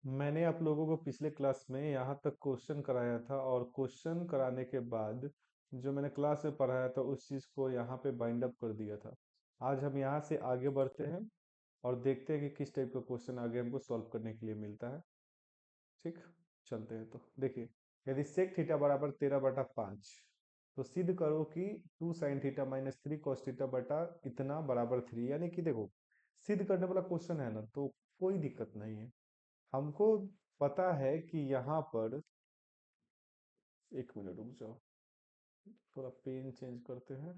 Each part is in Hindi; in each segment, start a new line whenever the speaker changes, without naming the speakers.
मैंने आप लोगों को पिछले क्लास में यहाँ तक क्वेश्चन कराया था और क्वेश्चन कराने के बाद जो मैंने क्लास में पढ़ाया था उस चीज़ को यहाँ पे बाइंड अप कर दिया था। आज हम यहाँ से आगे बढ़ते हैं और देखते हैं कि किस टाइप का क्वेश्चन आगे हमको सॉल्व करने के लिए मिलता है। ठीक, चलते हैं। तो देखिए, यदि सेक थीटा बराबर 13/5, तो सिद्ध करो कि 2 sin θ - 3 cos θ बटा इतना बराबर 3। यानी कि देखो, सिद्ध करने वाला क्वेश्चन है ना, तो कोई दिक्कत नहीं है। हमको पता है कि यहाँ पर, एक मिनट रुक जाओ, थोड़ा पेन चेंज करते हैं।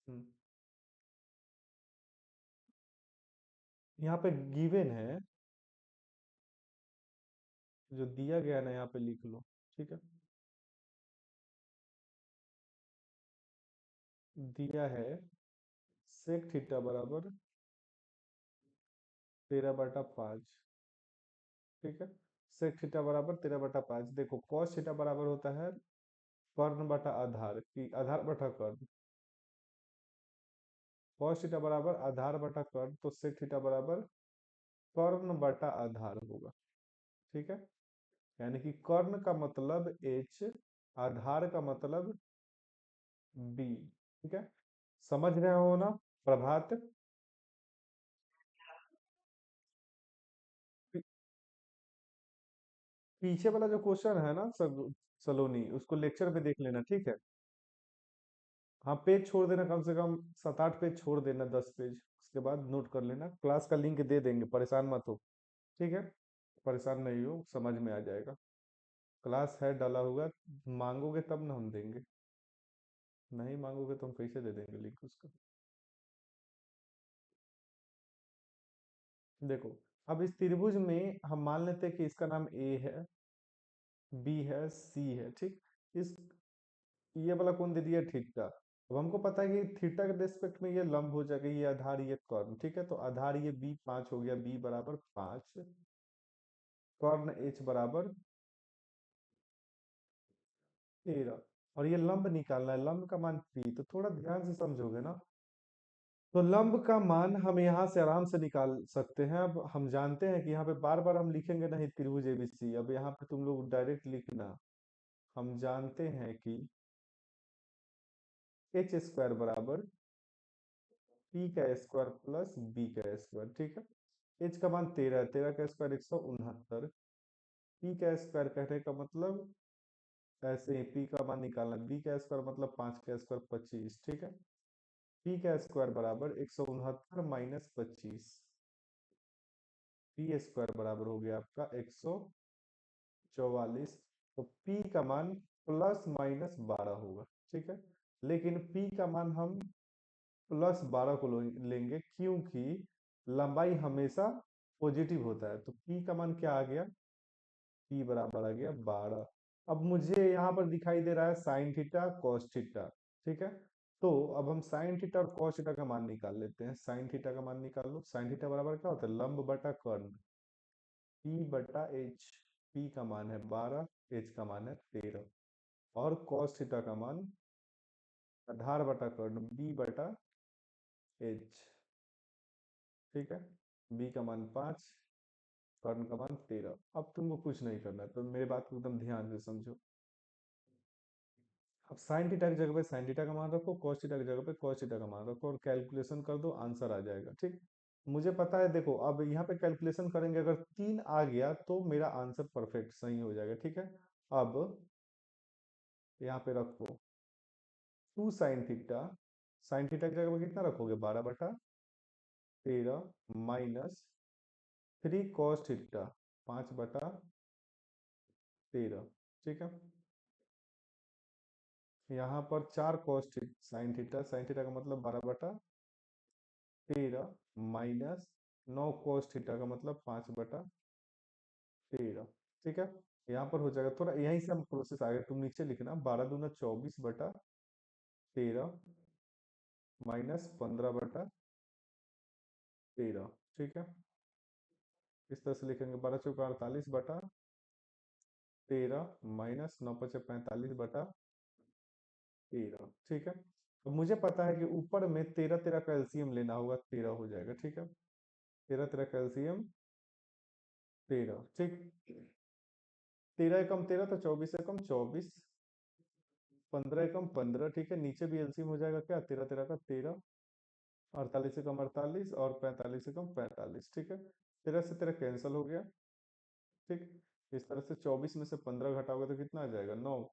हम्म, यहाँ पे गिवन है, जो दिया गया है ना, यहाँ पे लिख लो। ठीक है, दिया है सेक थीटा बराबर 13/5। ठीक है, सेक थीटा बराबर 13/5। देखो, कॉस थीटा बराबर होता है कर्ण बटा आधार की, आधार बटा कर्ण। कॉस थीटा बराबर आधार बटा कर्ण, तो सेक थीटा बराबर कर्ण बटा आधार होगा। ठीक है, यानी कि कर्ण का मतलब एच, आधार का मतलब बी। ठीक है, समझ रहे हो ना प्रभात? पी- पीछे वाला जो क्वेश्चन है ना सलोनी, उसको लेक्चर पे देख लेना, ठीक है। हाँ, पेज छोड़ देना, कम से कम 7-8 पेज छोड़ देना, 10 पेज, उसके बाद नोट कर लेना। क्लास का लिंक दे देंगे, परेशान मत हो। ठीक है, परेशान नहीं हो, समझ में आ जाएगा। क्लास है डाला हुआ, मांगोगे तब ना हम देंगे, नहीं मांगोगे तो हम कैसे दे देंगे लिंक उसका। देखो, अब इस त्रिभुज में हम मान लेते हैं कि इसका नाम ए है, बी है, सी है। ठीक, इस ये वाला कौन दे दिया? थीटा। अब हमको पता है कि थीटा के रेस्पेक्ट में ये लंब हो जाएगा, ये आधार, ये कर्ण। ठीक है, तो आधार ये बी 5 हो गया, बी बराबर 5। कर्ण एच बराबर 13। और ये लंब निकालना है, लंब का मान पी। तो थोड़ा ध्यान से समझोगे ना, तो लंब का मान हम यहाँ से आराम से निकाल सकते हैं। अब हम जानते हैं कि यहाँ पे बार बार हम लिखेंगे नहीं त्रिभुज एबीसी, अब यहाँ पे तुम लोग डायरेक्ट लिखना। हम जानते हैं कि एच स्क्वायर बराबर पी का स्क्वायर प्लस बी का स्क्वायर। ठीक है, एच का मान 13 है, 13 का स्क्वायर 169। पी का स्क्वायर कहने का मतलब, ऐसे ही पी का मान निकालना, बी का स्क्वायर मतलब 5 का स्क्वायर 25। ठीक है, पी का स्क्वायर बराबर 169 - 25, पी स्क्वायर बराबर हो गया आपका 144। तो पी का मान ±12 होगा। ठीक है, लेकिन पी का मान हम +12 को लेंगे, क्योंकि लंबाई हमेशा पॉजिटिव होता है। तो पी का मान क्या आ गया? पी बराबर आ गया 12। अब मुझे यहाँ पर दिखाई दे रहा है साइन थीटा कॉस थीटा। ठीक है, तो अब हम साइन थीटा और कॉस थीटा का मान निकाल लेते हैं। साइन थीटा का मान निकाल लो। साइन थीटा बराबर क्या होता है? लंब बटा कर्ण, पी बटा एच। पी का मान है 12, एच का मान है 13। और कॉस थीटा का मान आधार बटा कर्ण, बी बटा एच। ठीक है, बी का मान 5, कर्ण का मान 13। अब तुमको कुछ नहीं करना है, तो मेरे बात को एकदम ध्यान से समझो। अब साइन थीटा की जगह पे साइन थीटा का मान रखो, कॉस थीटा की जगह पे कॉस थीटा का मान रखो, और कैलकुलेशन कर दो, आंसर आ जाएगा। ठीक, मुझे पता है। देखो, अब यहाँ पे कैलकुलेशन करेंगे, अगर 3 आ गया तो मेरा आंसर परफेक्ट सही हो जाएगा। ठीक है, अब यहाँ पे रखो 2 sin थीटा। साइन थीटा की जगह पे कितना रखोगे? 12/13 माइनस 3 cos थीटा, 5/13। ठीक है, यहाँ पर 4 cos साइन थीटा का मतलब 12/13 माइनस 9 cos थीटा का मतलब 5/13। ठीक है, यहाँ पर हो जाएगा, थोड़ा यहीं से हम प्रोसेस आगे, तुम नीचे लिखना 12×2 = 24/13 माइनस 15/13। ठीक है, इस तरह से लिखेंगे 12×4 = 48/13 माइनस 9×5 = 45/13। ठीक है, तो मुझे पता है कि ऊपर में 13 13 का एलसीएम लेना होगा, 13 हो जाएगा। ठीक है, 13 13 का एलसीएम 13, ठीक। 13 एकम 13 तो 24 एकम 24, 15 एकम 15, ठीक है। नीचे भी एलसीएम हो जाएगा क्या, 13 13 का 13, 48 एकम 48 और 45 एकम 45, ठीक है। 13 से 13 कैंसिल हो गया, ठीक। इस तरह से 24 में से 15 घटाओगे तो कितना आ जाएगा, 9।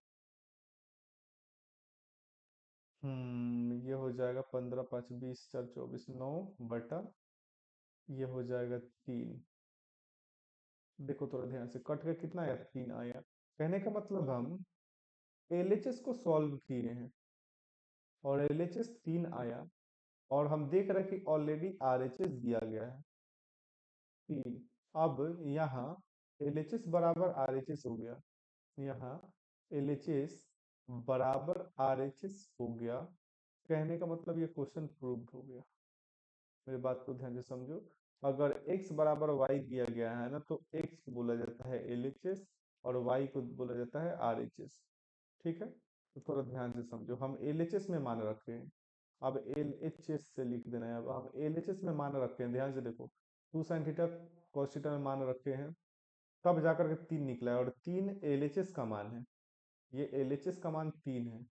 ये हो जाएगा 15 5 20 4 24, 9 बटा, ये हो जाएगा 3। देखो थोड़ा ध्यान से, कट के कितना आया, 3 आया। कहने का मतलब हम एलएचएस को सॉल्व किए हैं और एलएचएस 3 आया, और हम देख रहे हैं कि ऑलरेडी आरएचएस दिया गया है 3। अब यहाँ एलएचएस बराबर आरएचएस हो गया, यहाँ एलएचएस बराबर आरएचएस हो गया। कहने का मतलब ये क्वेश्चन प्रूव्ड हो गया। मेरी बात को ध्यान से समझो। अगर x बराबर y दिया गया है ना, तो x को बोला जाता है एलएचएस और y को बोला जाता है आरएचएस, ठीक है। तो थोड़ा ध्यान से समझो, हम एलएचएस में मान रखे हैं, अब एलएचएस से लिख देना है। अब हम एलएचएस में मान रखे हैं, ध्यान से देखो, 2 sin थीटा cos थीटा में मान रखे हैं, तब जाकर के 3 निकला है, और 3 एलएचएस का मान है। ये एलएचएस का मान 3 है,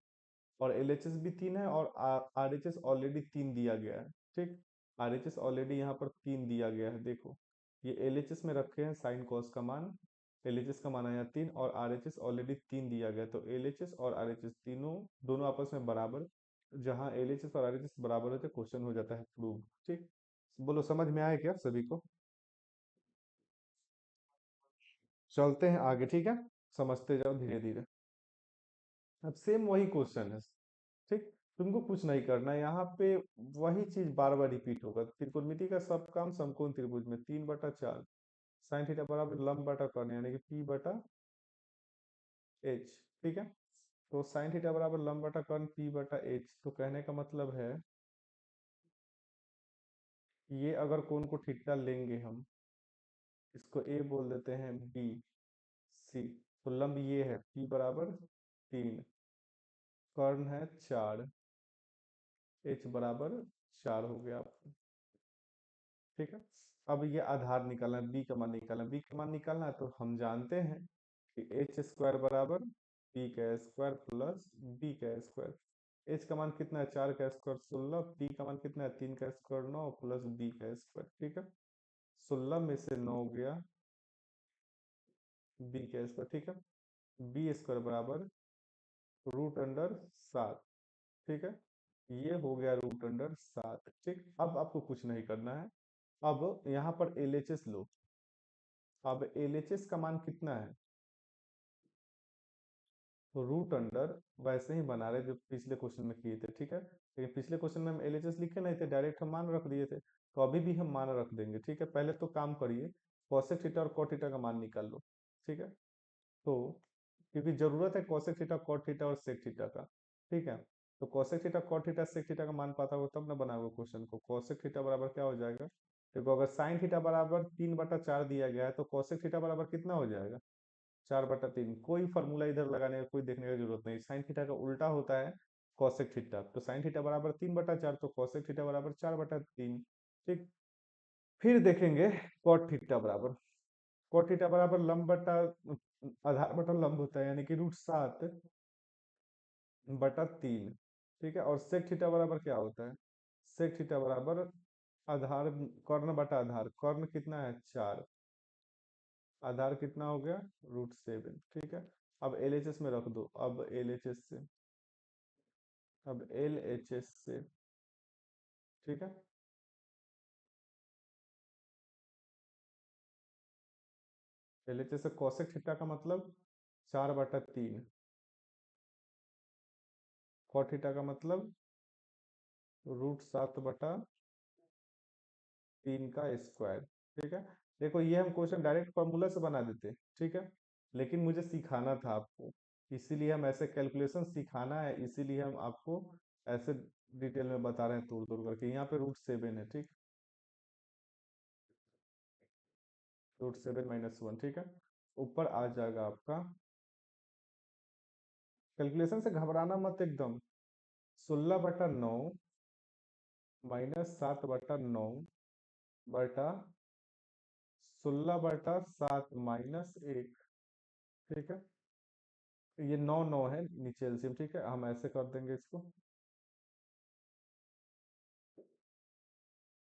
और एलएचएस भी 3 है, और आरएचएस ऑलरेडी 3 दिया गया है, ठीक। आरएचएस ऑलरेडी यहाँ पर 3 दिया गया है, देखो ये एलएचएस में रखे हैं साइन कॉस का मान, एलएचएस का मान आया 3, और आरएचएस ऑलरेडी 3 दिया गया, तो एलएचएस और आरएचएस तीनों दोनों आपस में बराबर, जहाँ एलएचएस और आरएचएस बराबर होते क्वेश्चन हो जाता है प्रूव, ठीक। बोलो समझ में आया क्या सभी को। चलते हैं आगे, ठीक है, समझते जाओ धीरे धीरे। अब सेम वही क्वेश्चन है, ठीक। तुमको कुछ नहीं करना है यहाँ पे, वही चीज बार बार रिपीट होगा। त्रिकोणमिति का सब काम समकोण त्रिभुज में 3/4 साइन थीटा बराबर लंब बटा कर्ण, यानी कि P/H, ठीक है। तो साइन थीटा बराबर लंब बटा कर्ण P/H, तो कहने का मतलब है ये अगर कोण को थीटा लेंगे हम, इसको A बोल देते हैं, B C, तो लंब ये है P/3, कर्ण है 4, H बराबर 4 हो गया आपका, ठीक है। अब ये आधार निकालना है, बी का मान निकालना है। बी का मान निकालना है तो हम जानते हैं कि एच स्क्वायर बराबर पी का स्क्वायर प्लस बी का स्क्वायर। एच का मान कितना है, 4 का स्क्वायर 16, पी का मान कितना है, 3 का स्क्वायर 9, प्लस बी का स्क्वायर, ठीक है। 16 में से 9 गया, बी का स्क्वायर, ठीक है। बी स्क्वायर बराबर √7, ठीक है। ये हो गया √7, ठीक। अब आपको कुछ नहीं करना है, अब यहाँ पर एलएचएस लो। अब एलएचएस का मान कितना है, तो रूट अंडर वैसे ही बना रहे जो पिछले क्वेश्चन में किए थे, ठीक है। लेकिन पिछले क्वेश्चन में हम एलएचएस लिखे नहीं थे, डायरेक्ट हम मान रख दिए थे, तो अभी भी हम मान रख देंगे, ठीक है। पहले तो काम करिए, कॉसेक थीटा और कॉट थीटा का मान निकाल लो, ठीक है। तो क्योंकि जरूरत है कॉसेक थीटा कॉट थीटा और सेक थीटा का, ठीक है। तो cosec theta cot theta sec theta का मान पता हो तब ना बनाओगे क्वेश्चन को। कॉसेक थीटा बराबर क्या हो जाएगा, देखो अगर साइन थीटा बराबर 3/4 दिया गया है, तो कॉसेक थीटा बराबर कितना हो जाएगा, 4/3। कोई फॉर्मूला इधर लगाने का, कोई देखने की जरूरत नहीं, साइन थीटा का उल्टा होता है कॉसेक थीटा। तो साइन थीटा बराबर 3/4, तो कॉसेक थीटा बराबर 4/3, ठीक। फिर देखेंगे कॉट थीटा बराबर, कॉट थीटा बराबर लंब बटा आधार बटा लंब होता है, यानी कि √7/3, ठीक है। और सेक थीटा बराबर क्या होता है, सेक थीटा बराबर आधार कर्ण बटा आधार, कर्ण कितना है 4, आधार कितना हो गया √7, ठीक है। अब एलएचएस में रख दो, अब एलएचएस से, अब एलएचएस से, ठीक है। एलएचएस से कॉसेक थीटा का मतलब 4/3, कॉट थीटा का मतलब √7/3 का स्क्वायर, ठीक है। देखो ये हम क्वेश्चन डायरेक्ट फॉर्मूला से बना देते, ठीक है, लेकिन मुझे सिखाना था आपको, इसीलिए हम ऐसे कैलकुलेशन सिखाना है, इसीलिए हम आपको ऐसे डिटेल में बता रहे हैं तोड़ तोड़ करके। यहाँ पे √7 है, ठीक, √7 - 1, ठीक है। ऊपर आ जाएगा आपका, कैलकुलेशन से घबराना मत एकदम, 16/9 -7/9 बटा 16/7 - 1। ठीक है, ये 9 9 है नीचे एलसीएम। ठीक है, हम ऐसे कर देंगे इसको।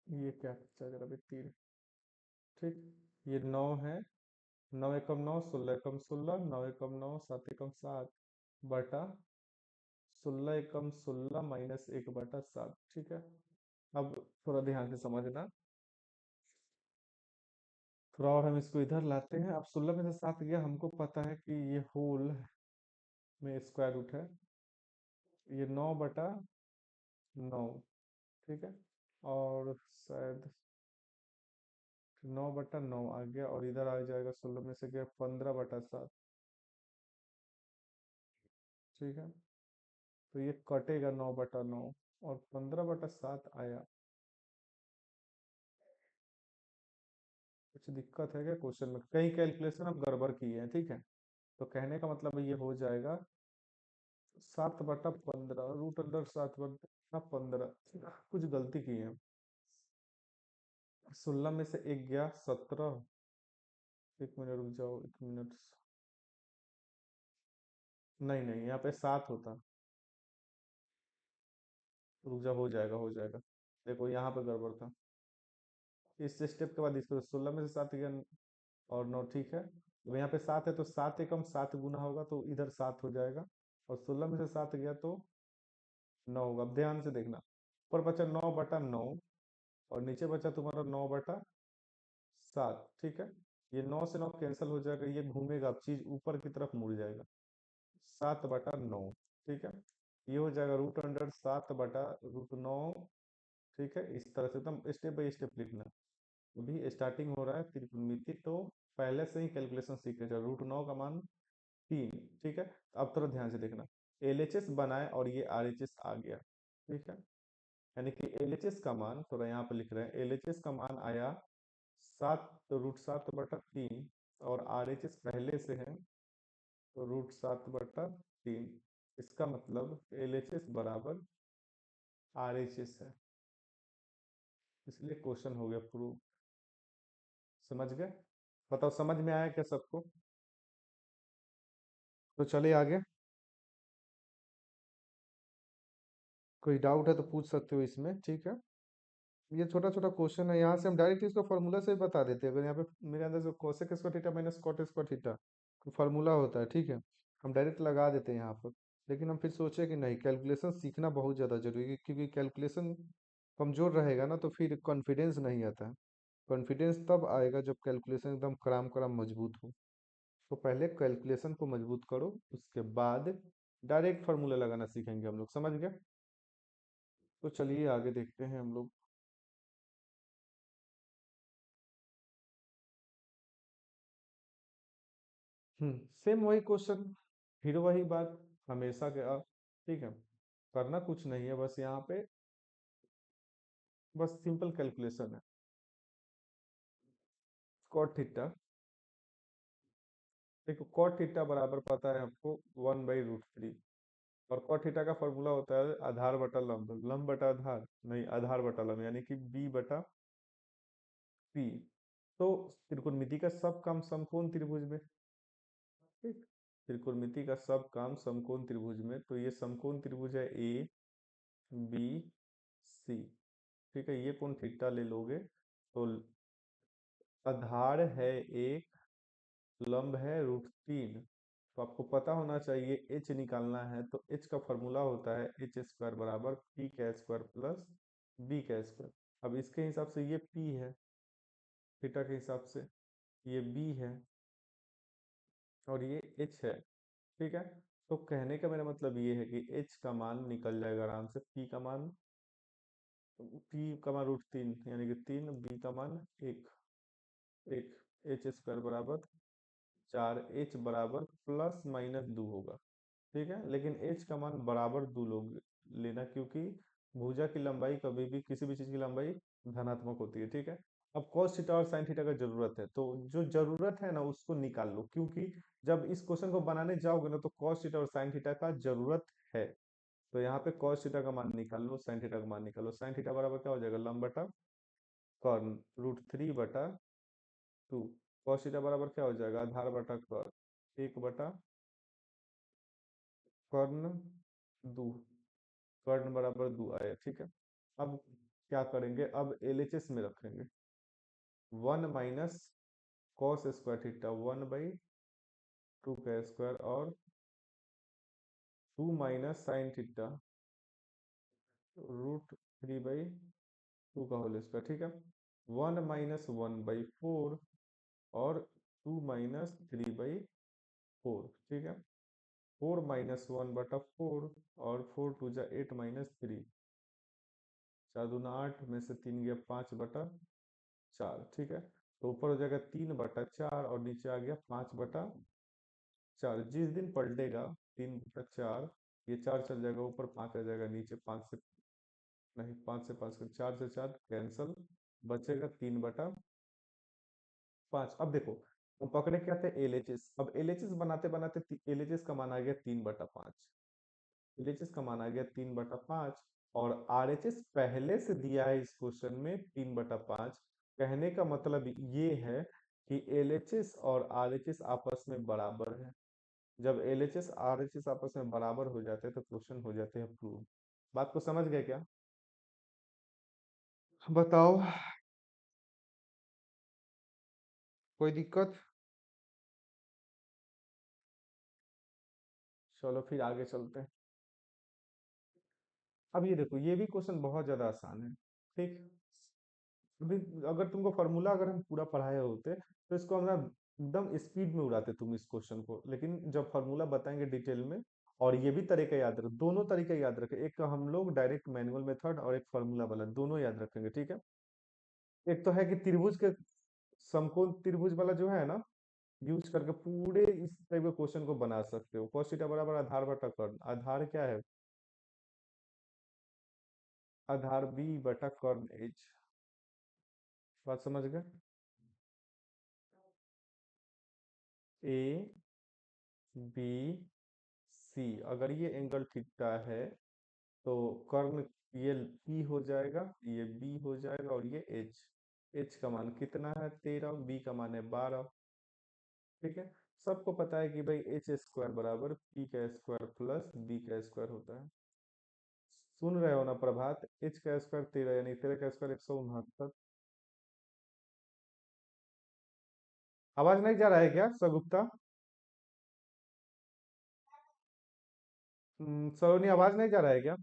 ये क्या बचा जरा भी, 3। ठीक, ये 9 है। 9 एकम 9, 16 एकम 16, 9 एकम 9, 7 एकम 7 बटा 16 एकम 16 - 1/7। ठीक है, अब थोड़ा ध्यान से समझना। थोड़ा और हम इसको इधर लाते हैं। अब 16 में से 7 गया, हमको पता है कि ये होल में स्क्वायर रूट है। ये 9/9। ठीक है, और शायद 9/9 आ गया, और इधर आ जाएगा 16 में से गया 15/7। ठीक है, तो ये कटेगा 9/9, और 15/7 आया। कुछ दिक्कत है क्या क्वेश्चन में? कई कैलकुलेशन हम गड़बड़ किए हैं। ठीक है, तो कहने का मतलब ये हो जाएगा 7/15, √7/15। कुछ गलती की है। 16 में से 1 गया 17। 1 मिनट रुक जाओ, 1 मिनट। नहीं नहीं, यहाँ पे 7 होता। रुक जाओ, हो जाएगा हो जाएगा। देखो यहाँ पे गड़बड़ था। इस स्टेप के बाद इसको 16 में से 7 गया और 9। ठीक है, अब यहाँ पे 7 है तो 7 एकम 7 गुना होगा, तो इधर 7 हो जाएगा। और 16 में से 7 गया तो 9 होगा। अब ध्यान से देखना, ऊपर बचा 9/9, और नीचे बचा तुम्हारा 9/7। ठीक है, ये 9 से 9 कैंसिल हो जाएगा, ये घूमेगा, अब चीज ऊपर की तरफ मुड़ जाएगा। 7/9। ठीक है, ये हो जाएगा √7/√9। ठीक है, इस तरह से एकदम स्टेप बाय स्टेप लिखना। अभी स्टार्टिंग हो रहा है त्रिकोणमिति, तो पहले से ही कैलकुलेशन सीख लेते हैं। √9 का मान 3। ठीक है, अब थोड़ा ध्यान से देखना। एलएचएस बनाए और ये आरएचएस आ गया। ठीक है, यानी कि एलएचएस का मान, थोड़ा यहाँ पे लिख रहे हैं, एलएचएस का मान आया 7 √7/3, और आरएचएस पहले से है तो √7/3। इसका मतलब एलएचएस बराबर आरएचएस है, इसलिए क्वेश्चन हो गया प्रूव। समझ गए? बताओ समझ में आया क्या सबको? तो चलिए आगे। कोई डाउट है तो पूछ सकते हो इसमें। ठीक है, ये छोटा छोटा क्वेश्चन है, यहाँ से हम डायरेक्ट इसको फॉर्मूला से ही बता देते हैं। अगर यहाँ पे मेरे अंदर से cosec square theta minus cot square theta formula होता है। ठीक है, हम डायरेक्ट लगा देते हैं यहाँ पर। लेकिन हम फिर सोचे कि नहीं, कैलकुलेशन सीखना बहुत ज़्यादा जरूरी है, क्योंकि कैलकुलेशन कमजोर रहेगा ना तो फिर कॉन्फिडेंस नहीं आता है। कॉन्फिडेंस तब आएगा जब कैलकुलेशन एकदम कराम कराम मजबूत हो। तो पहले कैलकुलेशन को मजबूत करो, उसके बाद डायरेक्ट फार्मूला लगाना सीखेंगे हम लोग। समझ गए? तो चलिए आगे देखते हैं हम लोग। सेम वही क्वेश्चन, फिर वही बात, हमेशा के अब। ठीक है, करना कुछ नहीं है, बस यहाँ पे बस सिंपल कैलकुलेशन है। कॉट थीटा, देखो कॉट थीटा बराबर पता है आपको 1/√3। और कॉट थीटा का फॉर्मूला होता है आधार बटा लंब, लंब बटा आधार नहीं, आधार बटा लंब, यानी कि b/p। तो त्रिकोणमिति का सब काम समकोण त्रिभुज में। ठीक, त्रिकोणमिति का सब काम समकोण त्रिभुज में, तो ये समकोण त्रिभुज है ए बी सी। ठीक है, ये कोण थीटा ले लोगे तो आधार है 1, लंब है √3। तो आपको पता होना चाहिए एच निकालना है, तो एच का फॉर्मूला होता है h² बराबर p का स्क्वायर प्लस b का स्क्वायर। अब इसके हिसाब से ये p है, थीटा के हिसाब से ये b है, और ये h है। ठीक है, तो कहने का मेरा मतलब ये है कि h का मान निकल जाएगा आराम से। p का मान √3, यानी कि 3, b का मान 1। 1 h² बराबर 4, h बराबर प्लस माइनस 2 होगा। ठीक है, लेकिन h का मान बराबर 2 लोग लेना, क्योंकि भुजा की लंबाई कभी भी, किसी भी चीज की लंबाई धनात्मक होती है। ठीक है, अब cos थीटा और sin थीटा का जरूरत है, तो जो जरूरत है ना उसको निकाल लो, क्योंकि जब इस क्वेश्चन को बनाने जाओगे ना तो cos थीटा और sin थीटा का जरूरत है। तो यहाँ पे cos थीटा का मान निकाल लो, sin थीटा का मान निकालो। sin थीटा बराबर क्या हो जाएगा, लंब बटा कॉर्न √3/2। टू। कॉस थीटा बराबर क्या हो जाएगा, आधार बटा कर्ण, एक बटा कर्ण दो। कर्ण बराबर दो आया, ठीक है। अब क्या करेंगे, अब एलएचएस में रखेंगे। 1 - कॉस स्क्वायर थीटा 1/2 का स्क्वायर, और 2 - साइन थीटा √3/2 का होल स्क्वायर, ठीक है। 1 - 1/4 और 2 - 3/4, ठीक है। 4 - 1/4 और 4 × 2 = 8 - 3, 4 × 2 = 8, में से 3 गया 5/4, ठीक है। तो ऊपर हो जाएगा 3/4 और नीचे आ गया 5/4। जिस दिन पलटेगा 3/4, ये 4 चल जाएगा, ऊपर 5 आ जाएगा, नीचे 5 से नहीं, 5 से 5 का 4 से 4 कैंसल, बचेगा 3/5। अब देखो, हम पकड़े क्या थे, एलएचएस। अब एलएचएस बनाते बनाते एलएचएस का मान आ गया 3/5। एलएचएस का मान आ गया 3/5, और आरएचएस पहले से दिया है इस क्वेश्चन में 3/5। कहने का मतलब ये है कि एलएचएस और आरएचएस आपस में बराबर है। जब एलएचएस आरएचएस आपस में बराबर हो जाते हैं तो क्वेश्चन हो जाते हैं प्रूव। बात को समझ गए क्या? बताओ, कोई दिक्कत? चलो फिर आगे चलते हैं। अब ये देखो, ये भी क्वेश्चन बहुत ज्यादा आसान है, ठीक। अभी अगर तुमको फॉर्मूला अगर हम पूरा पढ़ाए होते तो इसको हम ना एकदम स्पीड में उड़ाते तुम इस क्वेश्चन को, लेकिन जब फॉर्मूला बताएंगे डिटेल में, और ये भी तरीका याद रख, दोनों तरीका याद रखें, एक हम लोग डायरेक्ट मैनुअल मेथड और एक फॉर्मूला वाला, दोनों याद रखेंगे, ठीक है। एक तो है कि त्रिभुज के समकोण त्रिभुज वाला जो है ना, यूज करके पूरे इस टाइप के क्वेश्चन को बना सकते हो। cos थीटा बराबर आधार बटा कर्ण, आधार क्या है, आधार बी बटा कर्ण एच। बात समझ गए? ए बी सी, अगर ये एंगल थीटा है तो कर्ण, ये पी हो जाएगा, ये बी हो जाएगा, और ये एच। एच का मान कितना है, 13, बी का मान है 12, ठीक है। सबको पता है कि भाई एच स्क्वायर बराबर पी का स्क्वायर प्लस बी का स्क्वायर होता है। सुन रहे हो ना प्रभात, एच का स्क्वायर 13, यानी 13 का स्क्वायर 169। आवाज नहीं जा रहा है क्या सगुप्ता? सलोनी, आवाज नहीं जा रहा है क्या?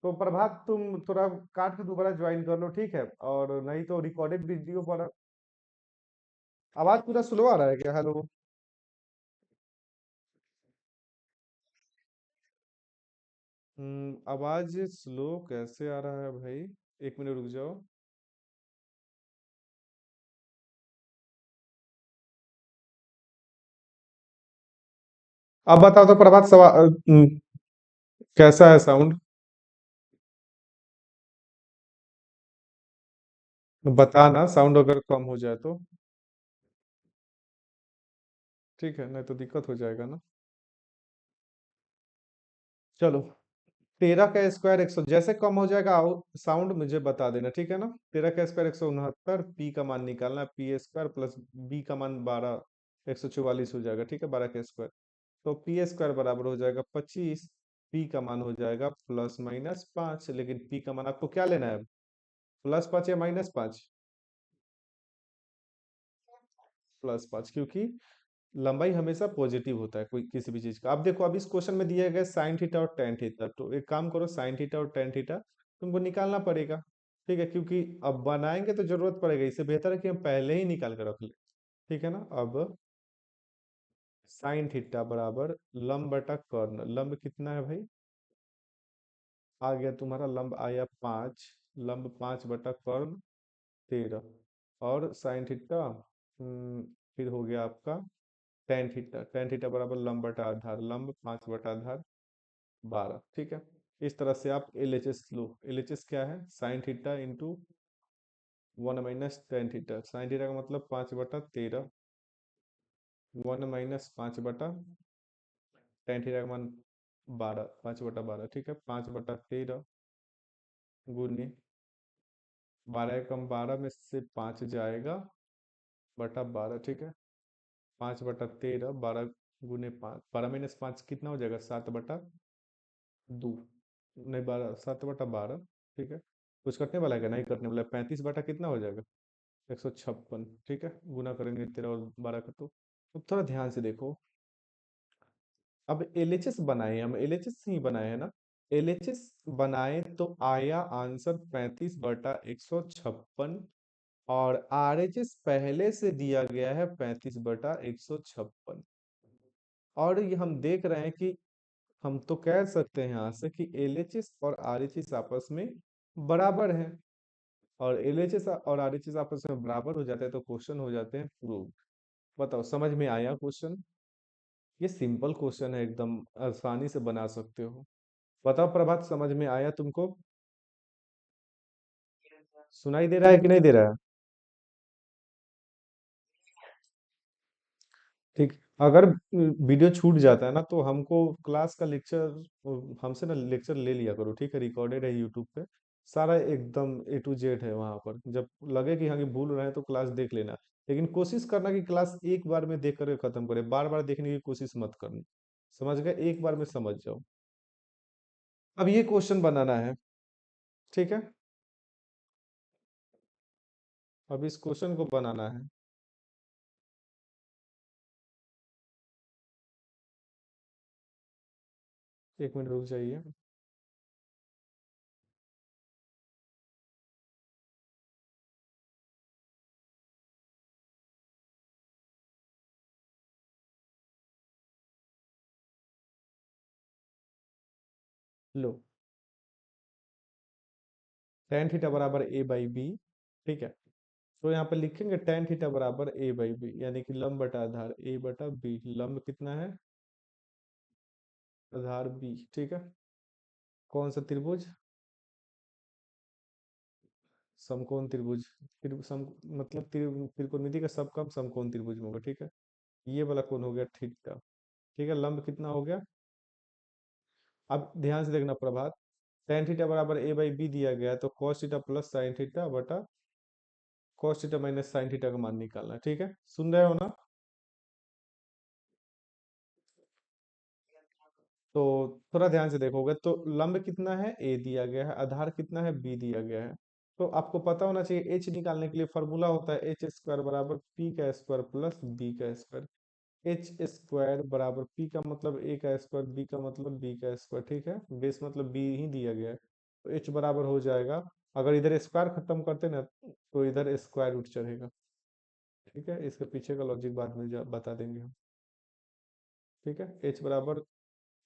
तो प्रभात तुम थोड़ा काट के दोबारा ज्वाइन कर लो, ठीक है, और नहीं तो रिकॉर्डेड वीडियो पर। आवाज पूरा स्लो आ रहा है क्या, हेलो? आवाज स्लो कैसे आ रहा है भाई, एक मिनट रुक जाओ। अब बताओ तो प्रभात, कैसा है साउंड? बताना, साउंड अगर कम हो जाए तो। ठीक है, नहीं तो दिक्कत हो जाएगा ना। चलो, 13 का स्क्वायर 100, जैसे कम हो जाएगा साउंड मुझे बता देना, ठीक है ना। 13 का स्क्वायर 169, पी का मान निकालना है, पी स्क्वायर प्लस बी का मान 12, 144 हो जाएगा, ठीक है, 12 का स्क्वायर। तो पी स्क्वायर बराबर हो जाएगा 25, पी का मान हो जाएगा ±5, लेकिन पी का मान आपको क्या लेना है, +5 या -5? +5, क्योंकि लंबाई हमेशा पॉजिटिव होता है कोई किसी भी चीज का। अब देखो, अब इस क्वेश्चन में दिया गया साइन थीटा और टेन थीटा, तो एक काम करो, साइन थीटा और टेन थीटा तुमको निकालना पड़ेगा, ठीक है, क्योंकि अब बनाएंगे तो जरूरत पड़ेगा, इससे बेहतर है कि हम पहले ही निकाल कर रख ले, ठीक है ना। अब साइन थीटा बराबर लंब बटा कर्ण, लंब कितना है भाई, आ गया तुम्हारा लंब आया 5, लंब 5/कर्ण 13, और साइन थीटा फिर हो गया आपका टेन थीटा, टेन थीटा बराबर लंब बटा आधार, लंब 5/आधार 12, ठीक है। इस तरह से आप एलएचएस लो। एलएचएस क्या है, sine theta into 1 - tan theta, sine theta का मतलब 5/13, 1 - 5/टेन थीटा का मान 12, 5/12, ठीक है, 5/13 गुने 12 एकम 12 में से 5 जाएगा बटा 12, ठीक है। 5/13, 12 × 5, 12 - 5 कितना हो जाएगा? 7/2। नहीं, 7/12, ठीक है। कुछ कटने वाला है क्या? नहीं कटने वाला है। 35 बटा कितना हो जाएगा? 156, ठीक है। गुना करेंगे 13 और 12 का। तो थोड़ा ध्यान से देखो। अब एलएचएस बनाए, हम एलएचएस ही बनाए हैं ना। एलएचएस बनाए तो आया आंसर 35/156, और आरएचएस पहले से दिया गया है 35/156। और ये हम देख रहे हैं कि हम तो कह सकते हैं यहाँ से कि एलएचएस और आरएचएस आपस में बराबर हैं। और एलएचएस और आरएचएस आपस में बराबर हो जाते हैं तो क्वेश्चन हो जाते हैं प्रूव। बताओ, समझ में आया क्वेश्चन? ये सिंपल क्वेश्चन है, एकदम आसानी से बना सकते हो। बताओ प्रभात, समझ में आया तुमको? सुनाई दे रहा है कि नहीं दे रहा है? ठीक। अगर वीडियो छूट जाता है ना तो हमको क्लास का लेक्चर, हमसे ना लेक्चर ले लिया करो, ठीक है। रिकॉर्डेड है यूट्यूब पे, सारा एकदम A to Z है वहां पर। जब लगे कि हाँ कि भूल रहे हैं तो क्लास देख लेना। लेकिन कोशिश करना कि क्लास एक बार में देख कर खत्म करे, बार बार देखने की कोशिश मत करना। समझ गए? एक बार में समझ जाओ। अब ये क्वेश्चन बनाना है, ठीक है। अब इस क्वेश्चन को बनाना है। 1 मिनट रुक जाइए। लो, tan थीटा बराबर A/B, ठीक है। तो यहाँ पे लिखेंगे tan थीटा बराबर A/B, यानी कि लंब बटा आधार A/B। लंब कितना है? आधार B, ठीक है। कौन सा त्रिभुज? समकोण त्रिभुज। मतलब त्रिकोणमिति का सबकम समकोण त्रिभुज में होगा, ठीक है। ये वाला कौन हो गया? थीटा, ठीक है। लंब कितना हो गया? अब ध्यान से देखना प्रभात, tan थीटा बराबर A/B दिया गया है तो cos theta plus sine theta बटा cos theta minus sine theta का मान निकालना है, ठीक है। सुन रहे हो ना? तो थोड़ा ध्यान से देखोगे तो लंब कितना है? ए दिया गया है, आधार कितना है? बी दिया गया है। तो आपको पता होना चाहिए एच निकालने के लिए फॉर्मूला होता है H² बराबर पी का स्क्वायर प्लस बी का स्क्वायर। H² बराबर पी का मतलब ए का स्क्वायर, बी का मतलब बी का स्क्वायर, ठीक है। बेस मतलब बी ही दिया गया है तो एच बराबर हो जाएगा। अगर इधर स्क्वायर खत्म करते ना तो इधर स्क्वायर रूट चढ़ेगा, ठीक है। इसके पीछे का लॉजिक बाद में बता देंगे हम, ठीक है। एच बराबर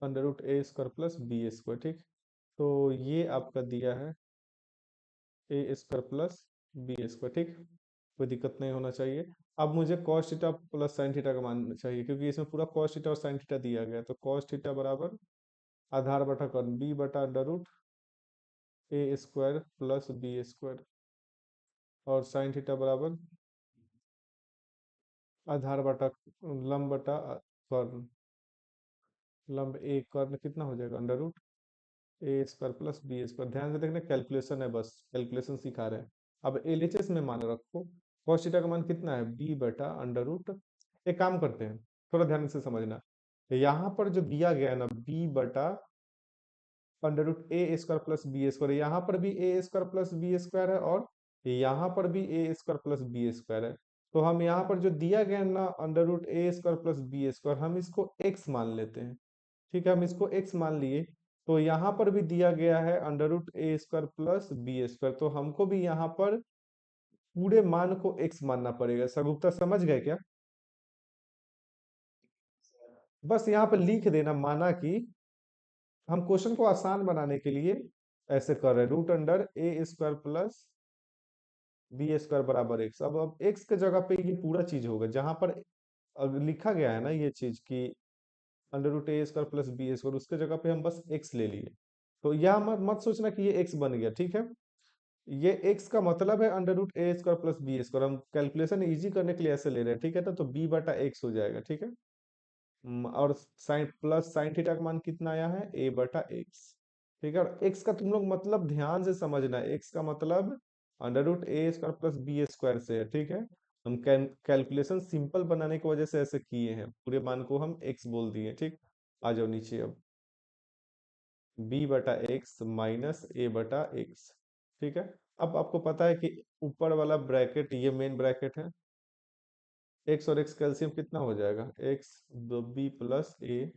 √A² प्लस B², ठीक। तो ये आपका दिया है A² प्लस B², ठीक। कोई दिक्कत नहीं होना चाहिए। अब मुझे cos theta plus sine theta का मान चाहिए, क्योंकि इसमें पूरा cos थीटा और साइन थीटा दिया गया है। तो cos थीटा बराबर आधार बटा कौन? B बटा √A² प्लस B², और साइन थीटा बराबर आधार बटा लंब बटा कॉर्न। लंब ए कॉर्न कितना हो जाएगा? √A² plus B²। ध्यान से देखना, कैलकुलेशन है, बस कैलकुलेशन सिखा रहे हैं। अब एलएचएस में मान रखो, cos थीटा का मान कितना है? B बटा अंडर रूट। एक काम करते हैं, थोड़ा ध्यान से समझना। यहाँ पर जो दिया गया है ना, B बटा √A² प्लस B², यहाँ पर भी A² प्लस B² है, और यहाँ पर भी A² प्लस B² है। तो हम यहाँ पर जो दिया गया है ना √A² प्लस B², हम इसको x मान लेते हैं, ठीक है। हम इसको x मान लिए। तो यहाँ पर भी दिया गया है √A² प्लस B², तो हमको भी यहाँ पर पूरे मान को x मानना पड़ेगा। सगुप्ता समझ गए क्या? बस यहाँ पर लिख देना, माना कि हम क्वेश्चन को आसान बनाने के लिए ऐसे कर रहे हैं, √A² प्लस B² बराबर x। अब x के जगह पे ये पूरा चीज होगा, जहां पर लिखा गया है ना ये चीज कि √A² प्लस B², उसके जगह पे हम बस x ले लिए। तो यह मत सोचना कि ये x बन गया, ठीक है। ये x का मतलब है √A² प्लस B²। हम कैलकुलेशन इजी करने के लिए ऐसे ले रहे हैं, ठीक है। तो b बटा x हो जाएगा, ठीक है। और साइन थीटा का मान कितना आया है? a बटा x, ठीक है। और x का तुम लोग मतलब ध्यान से समझना है, x का मतलब अंडर रूट ए स्क्वायर प्लस बी स्क्वायर से है, ठीक है। हम कैलकुलेशन सिंपल बनाने की वजह से ऐसे किए हैं, पूरे मान को हम एक्स बोल दिए, ठीक। आ जाओ नीचे अब, बी बटा एक्स माइनस ए बटा एक्स, ठीक है। अब आपको पता है कि ऊपर वाला ब्रैकेट ये मेन ब्रैकेट है, एक्स और एक्स कैल्सियम कितना हो जाएगा, एक्स बी प्लस ए,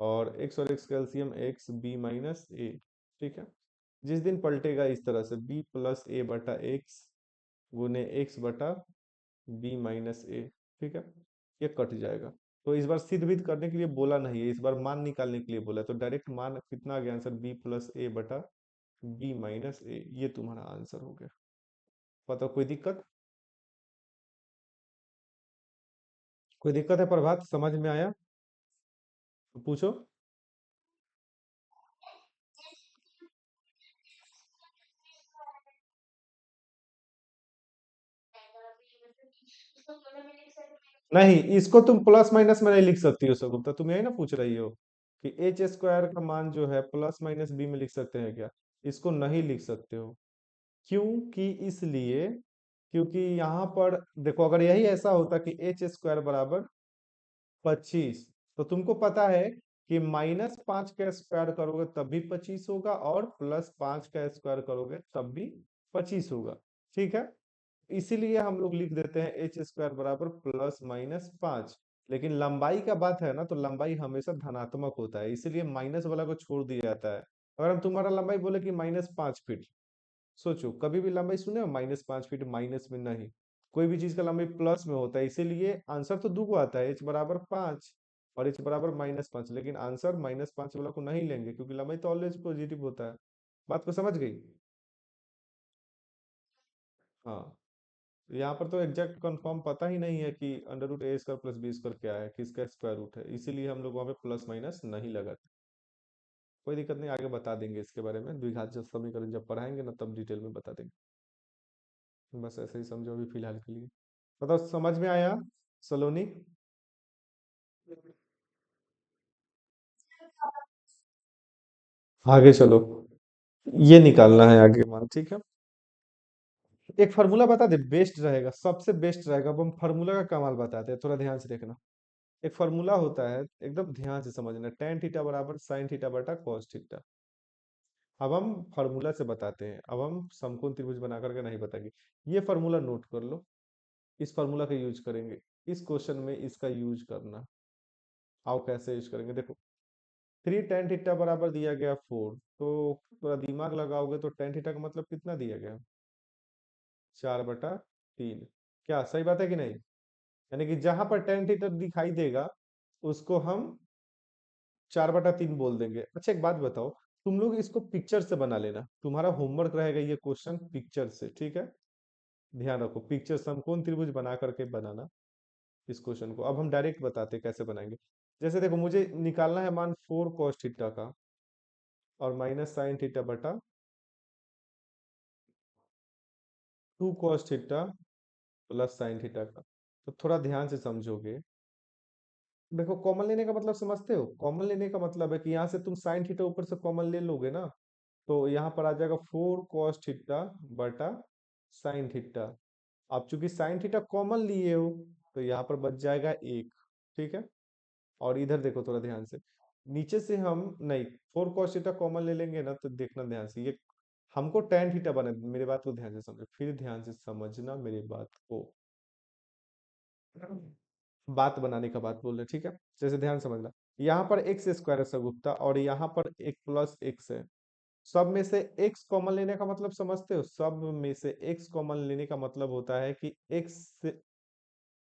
और एक्स और X calcium X B minus A, ठीक है। जिस दिन पलटेगा इस तरह से बी प्लस ए बटा एक्स गुने एक्स बटा बी माइनस ए, ठीक है, ये कट जाएगा। तो इस बार सिद्ध विध करने के लिए बोला नहीं है, इस बार मान निकालने के लिए बोला है, तो डायरेक्ट मान कितना आ गया आंसर, बी प्लस ए बटा बी माइनस ए, ये तुम्हारा आंसर हो गया। बताओ कोई दिक्कत, कोई दिक्कत है प्रभात, समझ में आया, तो पूछो। नहीं, इसको तुम प्लस माइनस में नहीं लिख सकती हो सगुप्ता, तुम यही ना पूछ रही हो कि एच स्क्वायर का मान जो है प्लस माइनस बी में लिख सकते हैं क्या, इसको नहीं लिख सकते हो। क्योंकि इसलिए, क्योंकि यहाँ पर देखो, अगर यही ऐसा होता कि एच स्क्वायर बराबर 25, तो तुमको पता है कि -5 का स्क्वायर करोगे तब भी 25 होगा, और +5 का स्क्वायर करोगे तब भी 25 होगा, ठीक है। इसीलिए हम लोग लिख देते हैं एच स्क्वायर बराबर +-5। लेकिन लंबाई का बात है ना, तो लंबाई हमेशा धनात्मक होता है, इसीलिए माइनस वाला को छोड़ दिया जाता है। अगर हम तुम्हारा लंबाई बोले कि -5 फीट, सोचो कभी भी लंबाई सुने हो -5 फीट माइनस में, नहीं। कोई भी चीज का लंबाई प्लस में होता है, इसीलिए आंसर तो दो को आता है, एच बराबर 5 और एच बराबर -5, लेकिन आंसर -5 वाला को नहीं लेंगे, क्योंकि लंबाई तो ऑलवेज पॉजिटिव होता है। बात को समझ गई। हाँ, यहाँ पर तो एग्जैक्ट कंफर्म पता ही नहीं है कि अंडर रूट ए स्क्वायर प्लस बी स्क्वायर क्या है, किसका स्क्वायर रूट है, इसीलिए हम लोग वहाँ पे प्लस माइनस नहीं लगाते। कोई दिक्कत नहीं, आगे बता देंगे इसके बारे में, द्विघात जब समीकरण जब पढ़ाएंगे ना तब डिटेल में बता देंगे। बस ऐसे ही समझो अभी फिलहाल के लिए। बताओ समझ में आया सलोनी। आगे चलो, ये निकालना है आगे मान, ठीक है। एक फार्मूला बता दे, बेस्ट रहेगा, सबसे बेस्ट रहेगा। अब हम फार्मूला का कमाल बताते हैं, थोड़ा ध्यान से देखना। एक फार्मूला होता है, एकदम ध्यान से समझना, tan थीटा बराबर sin थीटा बटा cos थीटा। अब हम फार्मूला से बताते हैं, अब हम समकोण त्रिभुज बना करके नहीं बताएंगे। ये फार्मूला नोट कर लो, इस फार्मूला का यूज करेंगे इस क्वेश्चन में, इसका यूज करना। आओ कैसे यूज करेंगे, देखो 3 tan थीटा बराबर दिया गया 4, तो थोड़ा दिमाग लगाओगे तो tan थीटा का मतलब कितना दिया गया, 4/3। क्या सही बात है कि नहीं, यानी कि जहां पर tan थीटा दिखाई देगा उसको हम 4/3 बोल देंगे। अच्छा एक बात बताओ, तुम लोग इसको पिक्चर से बना लेना, तुम्हारा होमवर्क रहेगा ये क्वेश्चन पिक्चर से, ठीक है। ध्यान रखो, पिक्चर समकोण त्रिभुज बना करके बनाना इस क्वेश्चन को। अब हम डायरेक्ट बताते हैं कैसे बनाएंगे। जैसे देखो, मुझे निकालना है मान 4 cos थीटा का, और -sin थीटा बटा 2 cos theta plus sin theta का। तो थोड़ा ध्यान से समझोगे, देखो कॉमन लेने का मतलब समझते हो, कॉमन लेने का मतलब है कि यहाँ से तुम sin थीटा ऊपर से कॉमन ले लोगे ना, तो यहाँ पर आ जाएगा 4 cos थीटा बटा sin थीटा। अब चूंकि sin थीटा कॉमन लिए हो, तो यहाँ पर बच जाएगा 1, ठीक है। और इधर देखो थोड़ा ध्यान से, नीचे से हम नहीं, 4 cos थीटा कॉमन ले लेंगे ना, तो देखना ध्यान से, ये हमको tan थीटा बना, मेरी बात को ध्यान से समझो, फिर ध्यान से समझना मेरी बात को, बात बनाने का बात बोल रहे, ठीक है। जैसे ध्यान समझना, यहाँ पर एक्स स्क्वायर है सगुप्ता, और यहाँ पर एक प्लस एक्स है। सब में से x कॉमन लेने का मतलब समझते हो, सब में से x कॉमन लेने का मतलब होता है कि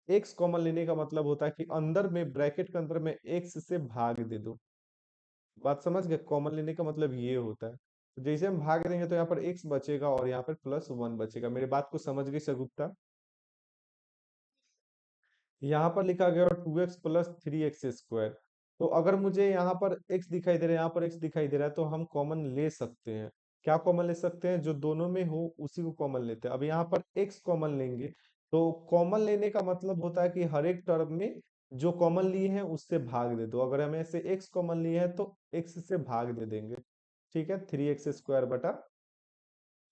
x कॉमन लेने का मतलब होता है कि अंदर में ब्रैकेट के अंदर में x से भाग दे दो। बात समझ गए, कॉमन लेने का मतलब ये होता है। तो जैसे हम भाग देंगे तो यहाँ पर x बचेगा और यहाँ पर +1 बचेगा, मेरी बात को समझ गई सगुप्ता। यहाँ पर लिखा गया 2x + 3x²। तो अगर मुझे यहाँ पर x दिखाई दे रहा है, यहाँ पर x दिखाई दे रहा है, तो हम कॉमन ले सकते हैं। क्या कॉमन ले सकते हैं, जो दोनों में हो उसी को कॉमन लेते हैं। अब यहाँ पर x कॉमन लेंगे, तो कॉमन लेने का मतलब होता है कि हर एक टर्म में जो कॉमन लिए हैं उससे भाग दे दो। अगर हमें ऐसे x कॉमन लिए हैं तो x से भाग दे देंगे, ठीक है। 3x² बटा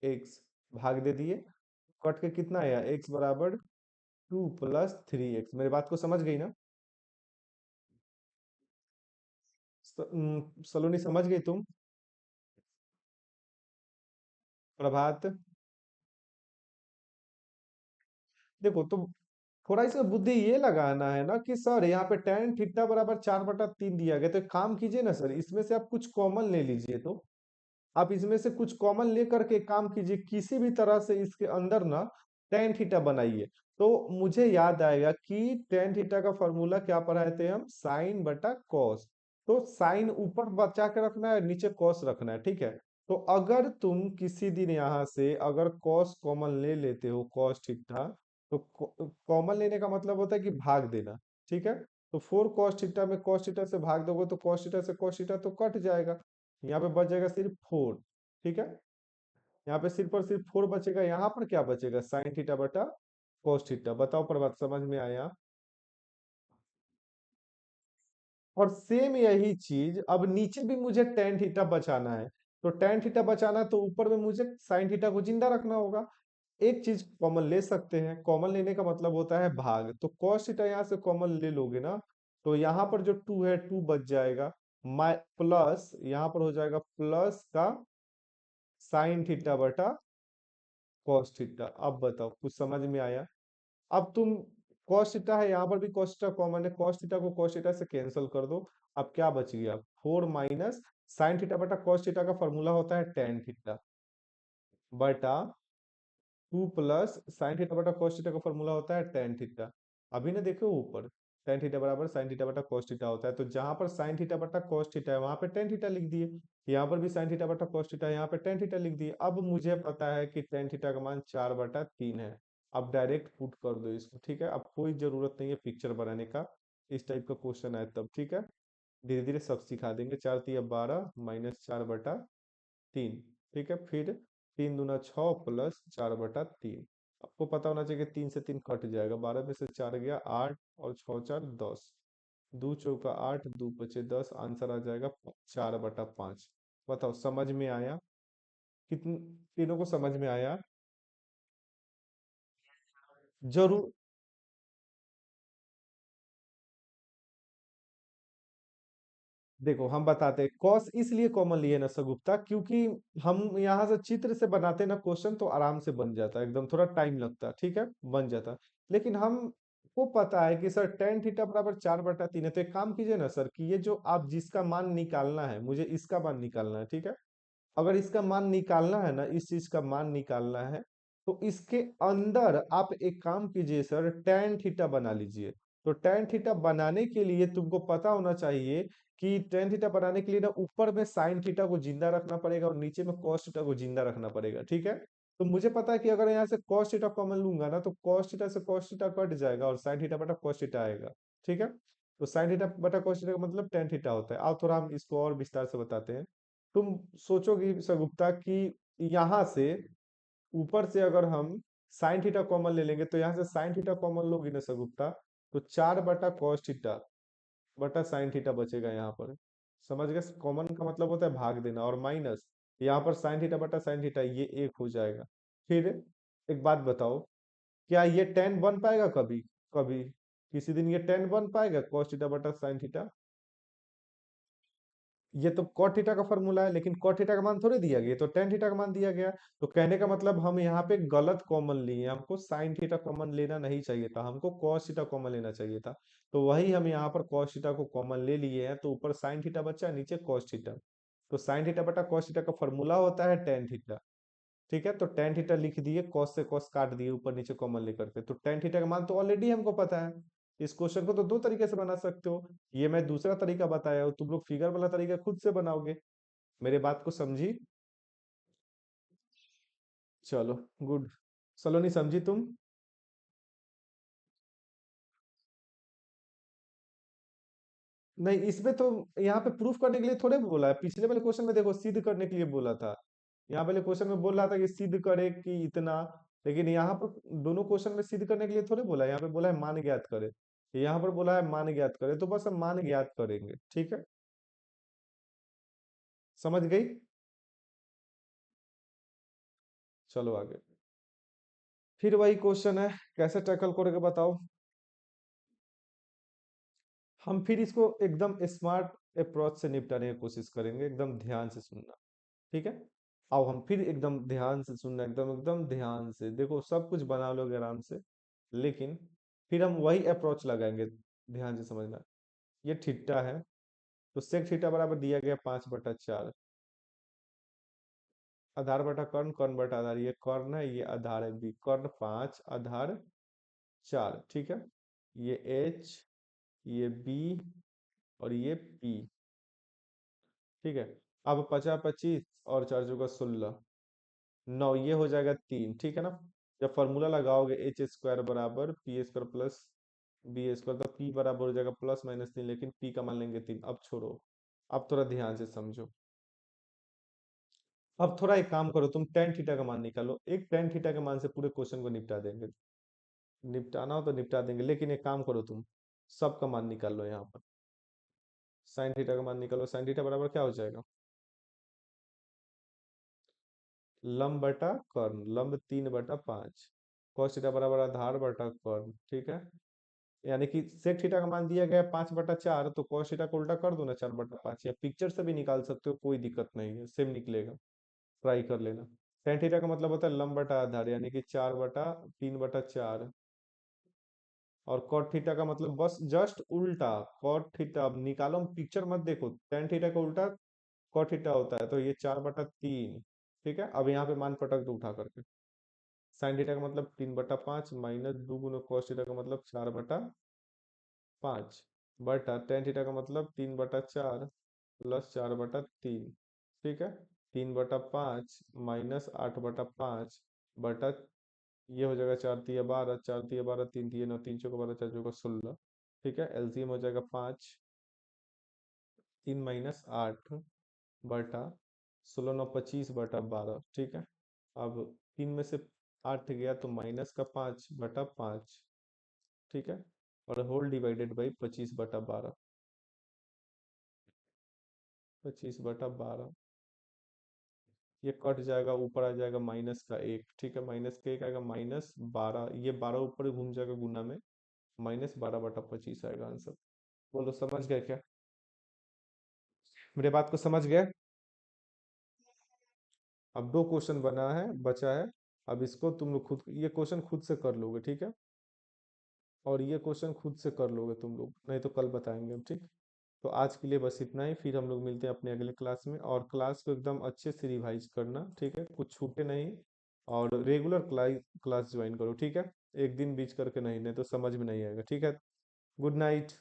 x भाग दे दिए। कट के कितना आया, एक्स बराबर 2 + 3x। मेरी बात को समझ गई ना? सलोनी समझ गई तुम? प्रभात, देखो तो थोड़ा इसमें बुद्धि ये लगाना है ना कि सर यहाँ पे tan थीटा बराबर 4/3 दिया गया, तो एक काम कीजिए ना सर, इसमें से आप कुछ कॉमन ले लीजिए। तो आप इसमें से कुछ कॉमन लेकर के काम कीजिए, किसी भी तरह से इसके अंदर ना tan थीटा बनाइए। तो मुझे याद आएगा कि tan थीटा का फॉर्मूला क्या पढ़ाए थे हम, साइन बटा कॉस। तो साइन ऊपर बचा के रखना है, नीचे कॉस रखना है, ठीक है। तो अगर तुम किसी दिन यहाँ से अगर कॉस कॉमन ले लेते हो, कॉस थीटा, तो कॉमन लेने का मतलब होता है कि भाग देना, ठीक है। तो 4 cos थीटा में cos थीटा से भाग दोगे तो cos थीटा से cos थीटा तो कट जाएगा, यहाँ पे बच जाएगा सिर्फ 4, ठीक है। यहाँ पे सिर्फ और सिर्फ 4 बचेगा, यहाँ पर क्या बचेगा, साइन थीटा बटा cos थीटा। बताओ प्रभात, समझ में आया? और सेम यही चीज अब नीचे भी मुझे tan थीटा बचाना है। तो tan थीटा बचाना है तो ऊपर में मुझे साइन थीटा को जिंदा रखना होगा। एक चीज कॉमन ले सकते हैं, कॉमन लेने का मतलब होता है भाग। तो cos थीटा यहाँ से कॉमन ले लोगे ना, तो यहाँ पर जो 2 है 2 बच जाएगा, माइ प्लस यहाँ पर हो जाएगा प्लस का साइन थीटा बटा cos थीटा। अब बताओ कुछ समझ में आया? अब तुम cos थीटा है, यहाँ पर भी cos थीटा कॉमन है, cos थीटा को cos थीटा से कैंसिल कर दो। अब क्या बच गया, 4 माइनस साइन थीटा बटा cos थीटा का फॉर्मूला होता है tan थीटा बटा 2 + साइन थीटा बटा cos थीटा का फॉर्मूला होता है tan थीटा। अभी ना देखो ऊपर, tan थीटा बराबर साइन थीटा बटा cos थीटा होता है, तो जहां पर साइन थीटा बटा cos थीटा है वहां पे tan थीटा लिख दिए। यहाँ पर भी साइन थीटा बटा cos थीटा है, यहाँ पे tan थीटा लिख दिए। अब मुझे पता है कि tan थीटा का मान 4/3 है। अब डायरेक्ट पुट कर दो इसको, ठीक है। अब कोई जरूरत नहीं है पिक्चर बनाने का, इस टाइप का क्वेश्चन आए तब, ठीक है। धीरे धीरे सब सिखा देंगे। 4×3 = 12 माइनस 4/3, ठीक है। फिर 3×2 = 6 प्लस 4/3। आपको पता होना चाहिए कि 3 से 3 कट जाएगा, 12 में से 4 गया 8 और 6×4 = 10, 2×4 = 8, 2×5 = 10, आंसर आ जाएगा 4/5। बताओ समझ में आया? कितन तीनों को समझ में आया? जरूर। देखो हम बताते हैं, कॉस इसलिए कॉमन लिए ना सगुप्ता, क्योंकि हम यहाँ से चित्र से बनाते ना क्वेश्चन तो आराम से बन जाता है, एकदम थोड़ा टाइम लगता है, ठीक है, बन जाता है। लेकिन हम को पता है कि सर tan थीटा बराबर 4/3 है, तो एक काम कीजिए ना सर कि ये जो आप जिसका मान निकालना है, मुझे इसका मान निकालना है, ठीक है। अगर इसका मान निकालना है ना, इस चीज का मान निकालना है, तो इसके अंदर आप एक काम कीजिए सर, tan थीटा बना लीजिए। तो tan थीटा बनाने के लिए तुमको पता होना चाहिए कि tan थीटा बनाने के लिए ना ऊपर में sin थीटा को जिंदा रखना पड़ेगा और नीचे में cos थीटा को जिंदा रखना पड़ेगा, ठीक है। तो मुझे पता है कि अगर यहाँ से cos थीटा कॉमन लूंगा ना, तो cos थीटा से cos थीटा कट जाएगा और sin थीटा बटा cos थीटा आएगा, ठीक है। तो sin थीटा बटा cos थीटा का मतलब tan थीटा होता है। अब थोड़ा हम इसको और विस्तार से बताते हैं। तुम सोचोगी सगुप्ता कि यहाँ से ऊपर से अगर हम साइन थीटा कॉमन ले लेंगे, तो यहाँ से साइन थीटा कॉमन लोगी ना सगुप्ता, तो 4/cos थीटा बटा साइन थीटा बचेगा यहाँ पर। समझ गए, कॉमन का मतलब होता है भाग देना, और माइनस यहाँ पर साइन थीटा बटा साइन थीटा, ये एक हो जाएगा। फिर एक बात बताओ, क्या ये टेन बन पाएगा कभी? कभी किसी दिन ये टेन बन पाएगा, cos थीटा बटा साइन थीटा? ये तो cot थीटा का फॉर्मूला है, लेकिन cot थीटा का मान थोड़े दिया गया, तो tan थीटा का मान दिया गया। तो कहने का मतलब हम यहाँ पे गलत कॉमन लिए, हमको sin थीटा कॉमन लेना नहीं चाहिए था, हमको cos थीटा कॉमन लेना चाहिए था। तो वही हम यहाँ पर cos थीटा को कॉमन ले लिए हैं, तो ऊपर sin थीटा बचा, नीचे cos थीटा। तो sin थीटा बटा cos थीटा का फॉर्मूला होता है tan थीटा, ठीक है। तो tan थीटा लिख दिए, cos से cos काट दिए, ऊपर नीचे कॉमन लेकर के। तो tan थीटा का मान तो ऑलरेडी हमको पता है। इस क्वेश्चन को तो दो तरीके से बना सकते हो, ये मैं दूसरा तरीका बताया हूं, तुम लोग फिगर वाला तरीका खुद से बनाओगे। मेरे बात को समझी? चलो, गुड। चलो, नहीं समझी तुम? नहीं, इसमें तो यहाँ पे प्रूफ करने के लिए थोड़े बोला है, पिछले वाले क्वेश्चन में देखो सिद्ध करने के लिए बोला था। यहाँ वाले क्वेश्चन में बोल रहा था कि सिद्ध करे कि इतना, लेकिन यहाँ पर दोनों क्वेश्चन में सिद्ध करने के लिए थोड़े बोला है, यहाँ पे बोला है मान ज्ञात करे। यहाँ पर बोला है मान ज्ञात करे, तो बस हम मान ज्ञात करेंगे, ठीक है। समझ गई? चलो आगे। फिर वही क्वेश्चन है, कैसे टैकल करोगे बताओ। हम फिर इसको एकदम स्मार्ट अप्रोच से निपटाने की कोशिश करेंगे, एकदम ध्यान से सुनना, ठीक है। आओ हम फिर एकदम ध्यान से सुनना, एकदम एकदम ध्यान से देखो, सब कुछ बना लोगे आराम से, लेकिन फिर हम वही अप्रोच लगाएंगे। ध्यान से समझना। ये थीटा है, तो सेक थीटा बराबर दिया गया 5/4, आधार बटा कर्ण, कर्ण बटा आधार, ये कर्ण है, ये आधार है बी, कर्ण 5 आधार 4, ठीक है। ये एच, ये बी, और ये पी, ठीक है। अब 50 25 और 4 × 16, 9, ये हो जाएगा 3, ठीक है ना। जब फॉर्मूला लगाओगे एच स्क्वायर बराबर P square plus B square, तो पी बराबर हो जाएगा +-3, लेकिन पी का मान लेंगे 3। अब छोड़ो, अब थोड़ा ध्यान से समझो। अब थोड़ा एक काम करो, तुम टेन थीटा का मान निकालो, एक टेन थीटा के मान से पूरे क्वेश्चन को निपटा देंगे। निपटाना हो तो निपटा देंगे, लेकिन एक काम करो तुम, सबका मान निकाल लो यहाँ पर। साइन थीटा का मान निकालो, साइन थीटा बराबर क्या हो जाएगा, लंब बटा कर्ण, लंब 3/5, cos थीटा बराबर आधार बटा कर्ण, ठीक है। यानी कि सेक थीटा का मान दिया गया 5/4, तो cos थीटा को उल्टा कर दो ना, 4/5, या पिक्चर से भी निकाल सकते हो, कोई दिक्कत नहीं है, सेम निकलेगा, ट्राई कर लेना। tan थीटा का मतलब होता है लंब बटा आधार, यानी कि 4/3/4, और cot थीटा का मतलब बस जस्ट उल्टा, cot थीटा, अब निकालो, पिक्चर मत देखो, tan थीटा का उल्टा cot थीटा होता है, तो ये 4/3, ठीक है। अब यहाँ पे मान पटक दो उठा करके, साइन थीटा का मतलब 3/5 माइनस 2 × cos थीटा का मतलब 4/5, बटा tan थीटा का मतलब 3/4 प्लस 4/3, ठीक है। 3/5 माइनस 8/5, बटा, ये हो जाएगा 4×3=12, 4×3=12, 3×3=9, 3×4=12, 4×4=16, ठीक है। एलसीएम हो जाएगा 5, 3 - 8 बटा 16×9 = 25/12, ठीक है। अब 3 में से 8 गया तो -5/5, ठीक है, और होल डिवाइडेड बाई 25/12, 25/12, ये कट जाएगा, ऊपर आ जाएगा -1, ठीक है, -1 आएगा, -12, ये 12 ऊपर घूम जाएगा गुना में, -12/25 आएगा आंसर। बोलो समझ गए क्या, मेरे बात को समझ गए। अब दो क्वेश्चन बना है, बचा है। अब इसको तुम लोग खुद, ये क्वेश्चन खुद से कर लोगे, ठीक है, और ये क्वेश्चन खुद से कर लोगे तुम लोग, नहीं तो कल बताएंगे हम, ठीक। तो आज के लिए बस इतना ही, फिर हम लोग मिलते हैं अपने अगले क्लास में, और क्लास को एकदम अच्छे से रिवाइज करना, ठीक है, कुछ छूटे नहीं, और रेगुलर क्लास ज्वाइन करो, ठीक है। एक दिन बीच करके नहीं, नहीं तो समझ में नहीं आएगा, ठीक है। Good night.